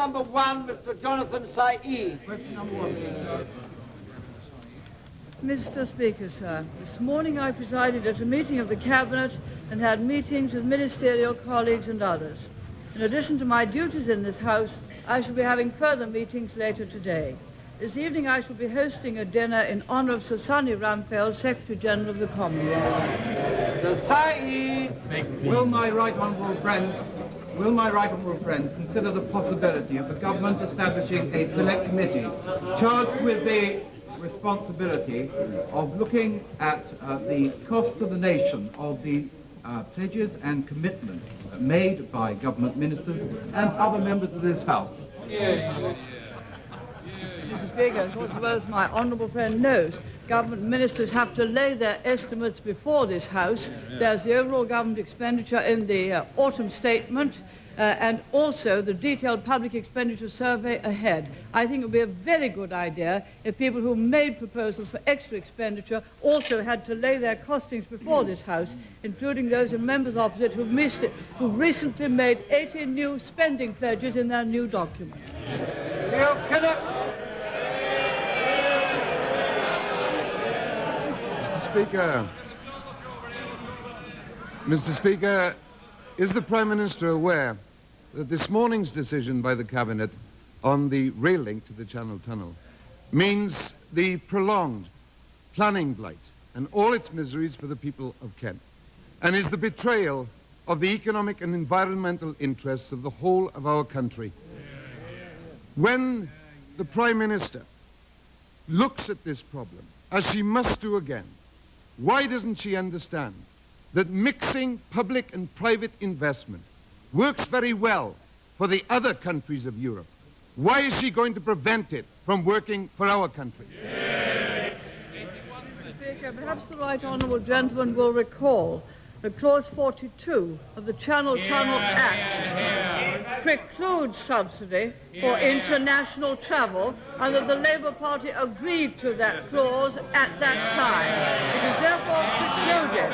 number 1, Mr. Jonathan Saeed. Question number 1, please. Mr. Speaker, sir, this morning I presided at a meeting of the Cabinet and had meetings with ministerial colleagues and others. In addition to my duties in this House, I shall be having further meetings later today. This evening I shall be hosting a dinner in honour of Sir Sonny Ramphele, Secretary-General of the Commonwealth. Mr. Saeed. Will my right honourable friend consider the possibility of the government establishing a select committee charged with the responsibility of looking at the cost to the nation of the pledges and commitments made by government ministers and other members of this House? Mr. Speaker, as well as my honourable friend knows, government ministers have to lay their estimates before this House. There's the overall government expenditure in the autumn statement, and also the detailed public expenditure survey ahead. I think it would be a very good idea if people who made proposals for extra expenditure also had to lay their costings before this House, including those of members opposite who recently made 80 new spending pledges in their new document. Mr. Speaker, is the Prime Minister aware that this morning's decision by the Cabinet on the rail link to the Channel Tunnel means the prolonged planning blight and all its miseries for the people of Kent, and is the betrayal of the economic and environmental interests of the whole of our country? When the Prime Minister looks at this problem, as she must do again, why doesn't she understand that mixing public and private investment works very well for the other countries of Europe? Why is she going to prevent it from working for our country? Mr. Speaker, perhaps the right honourable gentleman will recall that Clause 42 of the Channel Tunnel Act precludes subsidy for international travel, and that the Labour Party agreed to that clause at that time. It is therefore precluded.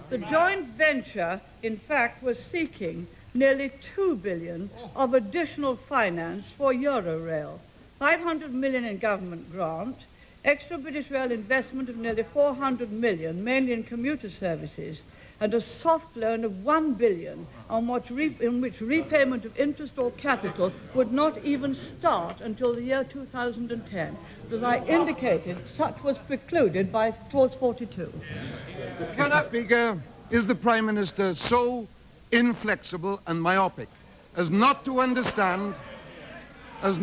The joint venture, in fact, was seeking nearly £2 billion of additional finance for Eurorail, £500 million in government grant, extra British Rail investment of nearly £400 million, mainly in commuter services, and a soft loan of £1 billion in which repayment of interest or capital would not even start until the year 2010. As I indicated, such was precluded by Clause 42. Mr. Speaker, is the Prime Minister so inflexible and myopic as not to understand, as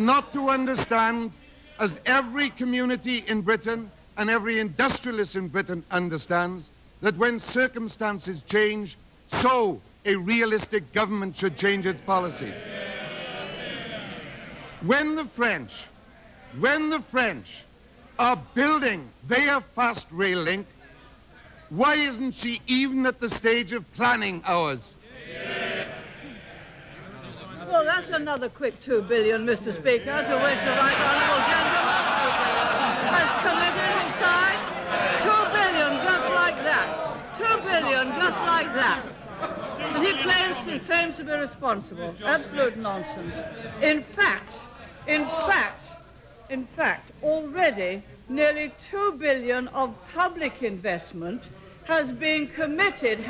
every community in Britain and every industrialist in Britain understands, that when circumstances change, so a realistic government should change its policies? When the French are building their fast rail link, why isn't she even at the stage of planning ours? Well, that's another quick $2 billion, Mr. Speaker, to which the right honourable gentleman has committed his side. $2 billion, just like that. $2 billion, just like that. And he claims to be responsible. Absolute nonsense. In fact, already nearly $2 billion of public investment has been committed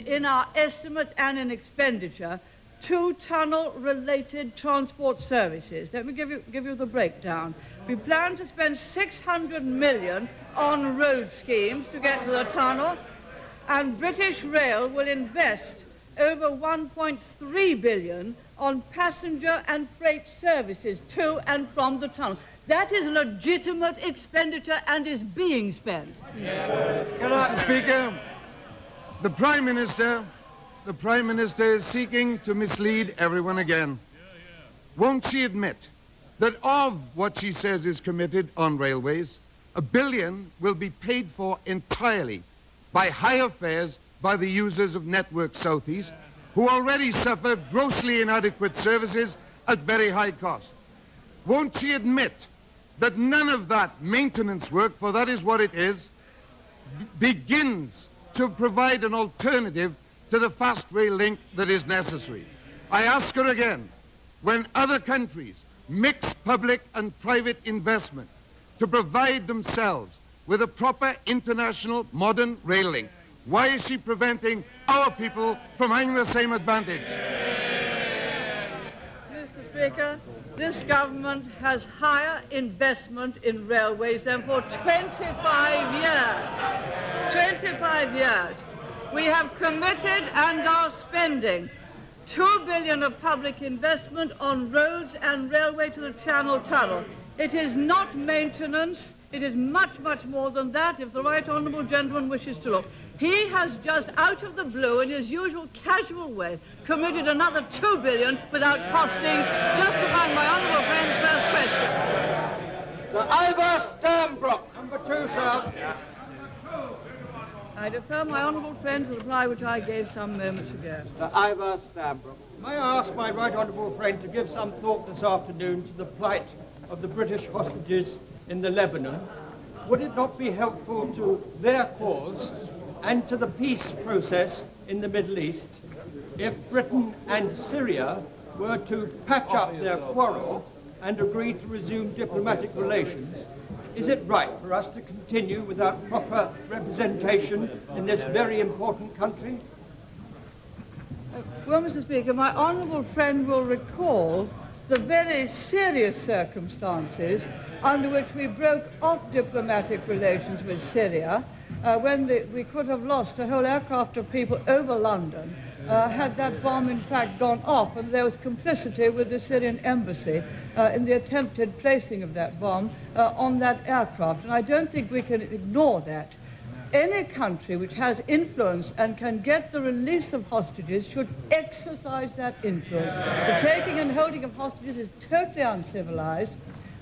in our estimates and in expenditure to tunnel-related transport services. Let me give you the breakdown. We plan to spend $600 million on road schemes to get to the tunnel, and British Rail will invest over $1.3 billion on passenger and freight services to and from the tunnel. That is legitimate expenditure and is being spent. Mr. Speaker, the Prime Minister is seeking to mislead everyone again. Won't she admit that of what she says is committed on railways, $1 billion will be paid for entirely by higher fares by the users of Network Southeast, who already suffer grossly inadequate services at very high cost? Won't she admit that none of that maintenance work, for that is what it is, begins to provide an alternative to the fast rail link that is necessary? I ask her again, when other countries mix public and private investment to provide themselves with a proper international modern rail link, why is she preventing our people from having the same advantage? Mr. Speaker, this government has higher investment in railways than for 25 years. 25 years. We have committed and are spending $2 billion of public investment on roads and railway to the Channel Tunnel. It is not maintenance. It is much, much more than that, if the right honourable gentleman wishes to look. He has just out of the blue, in his usual casual way, committed another $2 billion without costings, justifying my honourable friend's first question. Sir Ivor Stambrook. Number 2, sir. I defer my honourable friend to the reply which I gave some moments ago. Sir Ivor Stambrook. May I ask my right honourable friend to give some thought this afternoon to the plight of the British hostages in the Lebanon? Would it not be helpful to their cause and to the peace process in the Middle East if Britain and Syria were to patch up their quarrel and agree to resume diplomatic relations? Is it right for us to continue without proper representation in this very important country? Well, Mr. Speaker, my honourable friend will recall the very serious circumstances under which we broke off diplomatic relations with Syria when we could have lost a whole aircraft of people over London had that bomb in fact gone off, and there was complicity with the Syrian embassy in the attempted placing of that bomb on that aircraft. And I don't think we can ignore that. Any country which has influence and can get the release of hostages should exercise that influence. The taking and holding of hostages is totally uncivilized.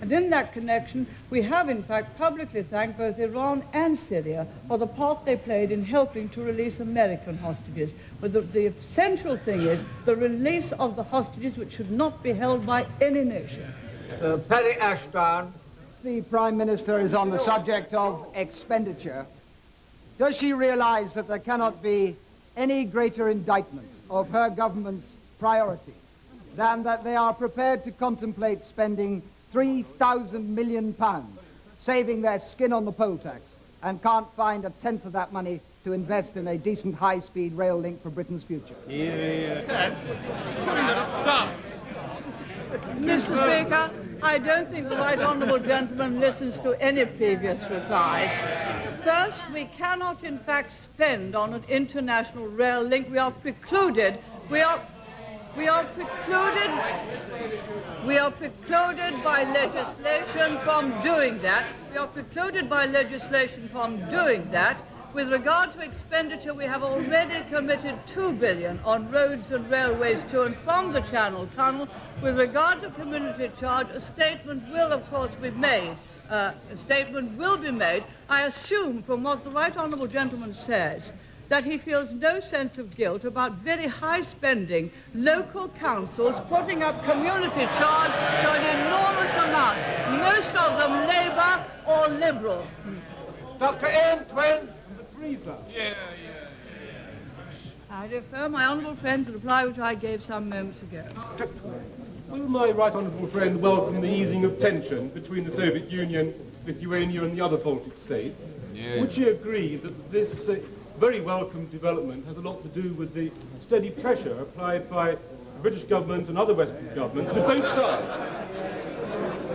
And in that connection, we have in fact publicly thanked both Iran and Syria for the part they played in helping to release American hostages. But the essential thing is the release of the hostages, which should not be held by any nation. Paddy Ashdown. The Prime Minister is on the subject of expenditure. Does she realize that there cannot be any greater indictment of her government's priorities than that they are prepared to contemplate spending £3,000 million, saving their skin on the poll tax, and can't find a tenth of that money to invest in a decent high-speed rail link for Britain's future? Mr. Speaker, I don't think the right honourable gentleman listens to any previous replies. First, we cannot in fact spend on an international rail link. We are precluded. We are precluded by legislation from doing that. We are precluded by legislation from doing that. With regard to expenditure, we have already committed $2 billion on roads and railways to and from the Channel Tunnel. With regard to community charge, a statement will, of course, be made. A statement will be made. I assume from what the right honourable gentleman says that he feels no sense of guilt about very high spending local councils putting up community charge to an enormous amount, most of them Labour or Liberal. Dr. Ian Twin. I defer my honourable friend to the reply which I gave some moments ago. Will my right honourable friend welcome the easing of tension between the Soviet Union, Lithuania and the other Baltic states? Yes. Would she agree that this very welcome development has a lot to do with the steady pressure applied by the British government and other Western governments to both sides?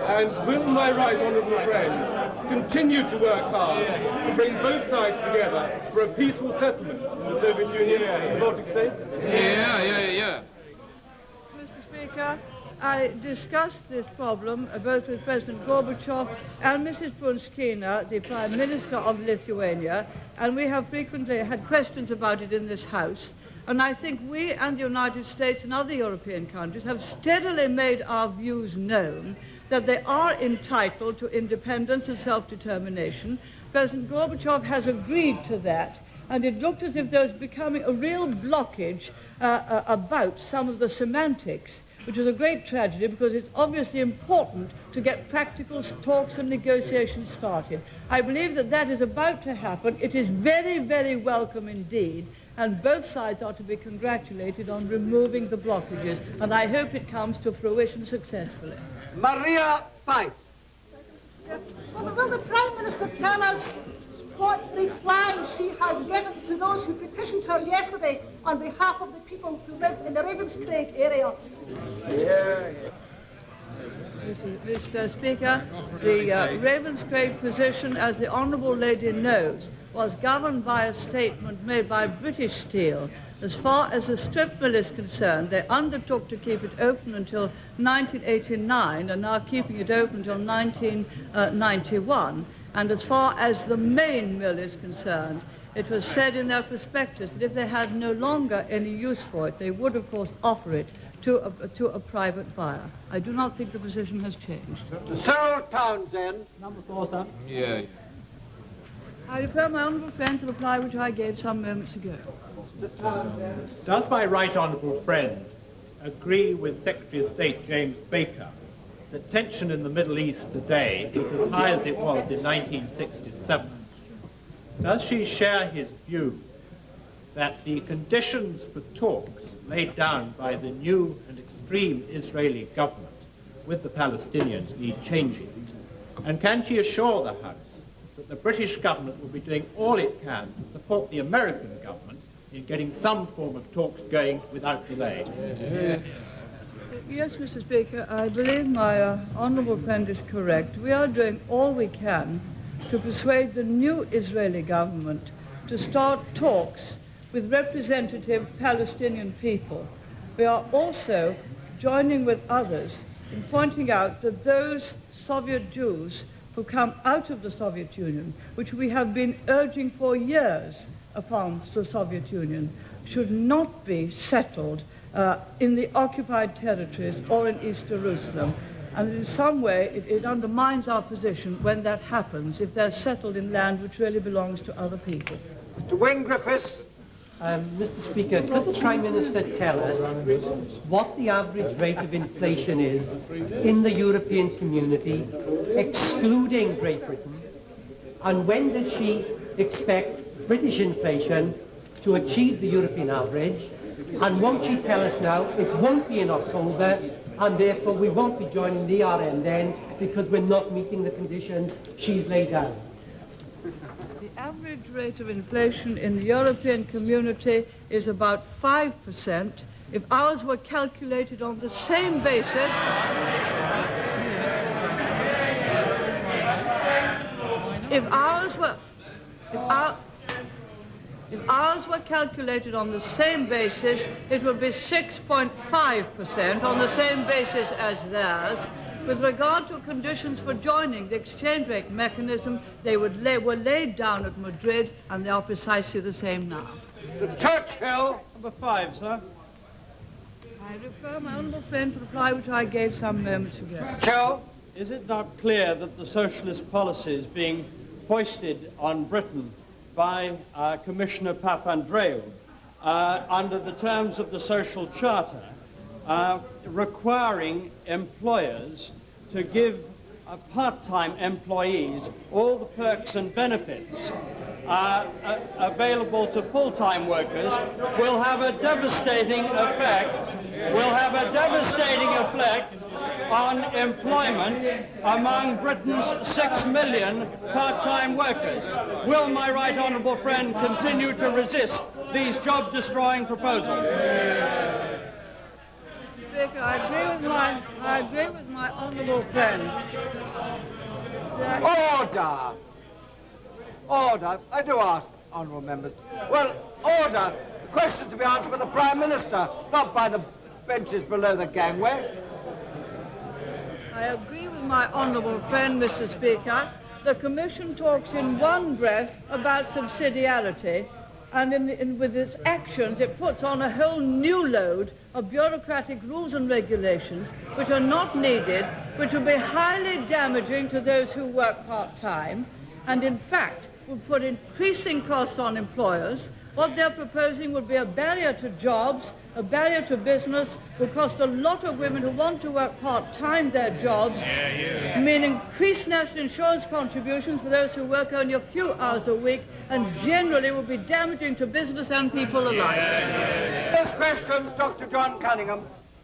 And will my right honourable friend continue to work hard to bring both sides together for a peaceful settlement in the Soviet Union and the Baltic states? Mr. Speaker, I discussed this problem both with President Gorbachev and Mrs. Prunskina, the Prime Minister of Lithuania, and we have frequently had questions about it in this House. And I think we and the United States and other European countries have steadily made our views known that they are entitled to independence and self-determination. President Gorbachev has agreed to that, and it looked as if there was becoming a real blockage about some of the semantics, which is a great tragedy because it's obviously important to get practical talks and negotiations started. I believe that that is about to happen. It is very, very welcome indeed. and both sides are to be congratulated on removing the blockages, and I hope it comes to fruition successfully. Maria Fife. Will the Prime Minister tell us what reply she has given to those who petitioned her yesterday on behalf of the people who live in the Ravenscraig area? Mr. Speaker, the Ravenscraig position, as the Honourable Lady knows, was governed by a statement made by British Steel. As far as the strip mill is concerned, they undertook to keep it open until 1989 and are keeping it open until 1991. And as far as the main mill is concerned, it was said in their prospectus that if they had no longer any use for it, they would, of course, offer it to a private buyer. I do not think the position has changed. Mr. Cyril Townsend. Number 4, sir. Yeah. I refer my honourable friend to the reply which I gave some moments ago. Does my right honourable friend agree with Secretary of State James Baker that tension in the Middle East today is as high as it was in 1967? Does she share his view that the conditions for talks laid down by the new and extreme Israeli government with the Palestinians need changing? And can she assure the House that the British government will be doing all it can to support the American government in getting some form of talks going without delay? Yes, Mr. Speaker, I believe my honourable friend is correct. We are doing all we can to persuade the new Israeli government to start talks with representative Palestinian people. We are also joining with others in pointing out that those Soviet Jews who come out of the Soviet Union, which we have been urging for years upon the Soviet Union, should not be settled in the occupied territories or in East Jerusalem. And in some way, it undermines our position when that happens, if they're settled in land which really belongs to other people. Mr. Wayne Griffiths. Mr. Speaker, could the Prime Minister tell us what the average rate of inflation is in the European community, excluding Great Britain, and when does she expect British inflation to achieve the European average? And won't she tell us now it won't be in October, and therefore we won't be joining the ERM then because we're not meeting the conditions she's laid out? The average rate of inflation in the European community is about 5%. If ours were calculated on the same basis, if ours were calculated on the same basis, it would be 6.5% on the same basis as theirs. With regard to conditions for joining the exchange rate mechanism, they were laid down at Madrid, and they are precisely the same now. Mr. Churchill. Number 5, sir. I refer my honourable friend to the reply which I gave some moments ago. Churchill. Is it not clear that the socialist policies being foisted on Britain by Commissioner Papandreou under the terms of the social charter requiring employers to give part-time employees all the perks and benefits available to full-time workers will have a devastating effect on employment among Britain's 6 million part-time workers. Will my right honourable friend continue to resist these job-destroying proposals? Speaker, I agree with my honourable friend. Order! Order. I do ask, honourable members. Well, order. The question to be answered by the Prime Minister, not by the benches below the gangway. I agree with my honourable friend, Mr. Speaker. The Commission talks in one breath about subsidiarity, and with its actions it puts on a whole new load of bureaucratic rules and regulations which are not needed, which will be highly damaging to those who work part-time, and in fact will put increasing costs on employers. What they're proposing would be a barrier to jobs, a barrier to business, will cost a lot of women who want to work part-time their jobs, mean increased national insurance contributions for those who work only a few hours a week, and generally will be damaging to business and people alike. First questions, Dr. John Cunningham.